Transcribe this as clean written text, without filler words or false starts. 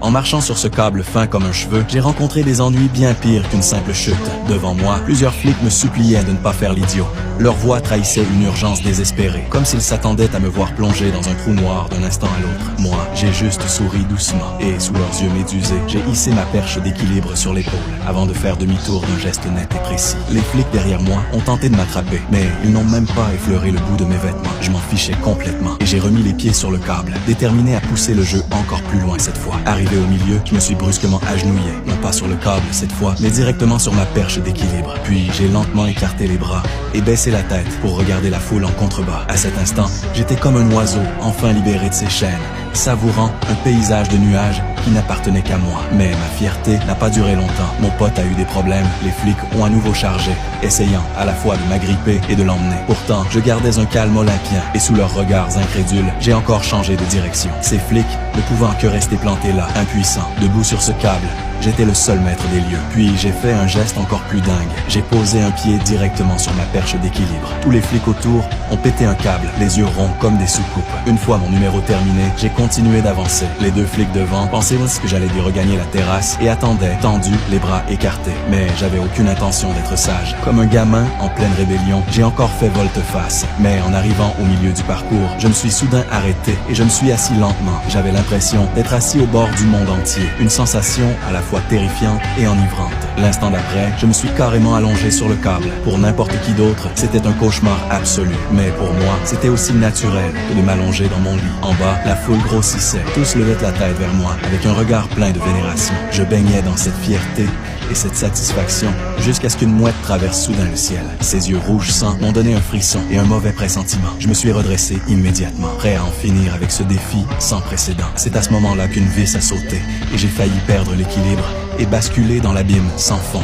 En marchant sur ce câble fin comme un cheveu, j'ai rencontré des ennuis bien pires qu'une simple chute. Devant moi, plusieurs flics me suppliaient de ne pas faire l'idiot. Leur voix trahissait une urgence désespérée, comme s'ils s'attendaient à me voir plonger dans un trou noir d'un instant à l'autre. Moi, j'ai juste souri doucement, et sous leurs yeux médusés, j'ai hissé ma perche d'équilibre sur l'épaule, avant de faire demi-tour d'un geste net et précis. Les flics derrière moi ont tenté de m'attraper, mais ils n'ont même pas effleuré le bout de mes vêtements. Je m'en fichais complètement, et j'ai remis les pieds sur le câble, déterminé à pousser le jeu encore plus loin cette fois. Arrivé au milieu, je me suis brusquement agenouillé, non pas sur le câble cette fois, mais directement sur ma perche d'équilibre. Puis j'ai lentement écarté les bras et baissé la tête pour regarder la foule en contrebas. À cet instant, j'étais comme un oiseau enfin libéré de ses chaînes, savourant un paysage de nuages qui n'appartenait qu'à moi. Mais ma fierté n'a pas duré longtemps. Mon pote a eu des problèmes, les flics ont à nouveau chargé, essayant à la fois de m'agripper et de l'emmener. Pourtant, je gardais un calme olympien et sous leurs regards incrédules, j'ai encore changé de direction. Ces flics ne pouvant que rester plantés là, impuissants, debout sur ce câble, j'étais le seul maître des lieux. Puis j'ai fait un geste encore plus dingue. J'ai posé un pied directement sur ma perche d'équilibre. Tous les flics autour ont pété un câble, les yeux ronds comme des soucoupes. Une fois mon numéro terminé, j'ai continué d'avancer. Les deux flics devant pensaient que j'allais regagner la terrasse et attendaient, tendus, les bras écartés. Mais j'avais aucune intention d'être sage. Comme un gamin en pleine rébellion, j'ai encore fait volte-face. Mais en arrivant au milieu du parcours, je me suis soudain arrêté et je me suis assis lentement. J'avais l'impression d'être assis au bord du monde entier. Une sensation à la fois terrifiante et enivrante. L'instant d'après, je me suis carrément allongé sur le câble. Pour n'importe qui d'autre, c'était un cauchemar absolu. Mais pour moi, c'était aussi naturel que de m'allonger dans mon lit. En bas, la foule grossissait. Tous levaient la tête vers moi avec un regard plein de vénération. Je baignais dans cette fierté et cette satisfaction jusqu'à ce qu'une mouette traverse soudain le ciel. Ses yeux rouges sang m'ont donné un frisson et un mauvais pressentiment. Je me suis redressé immédiatement, prêt à en finir avec ce défi sans précédent. C'est à ce moment-là qu'une vis a sauté et j'ai failli perdre l'équilibre et basculer dans l'abîme sans fond.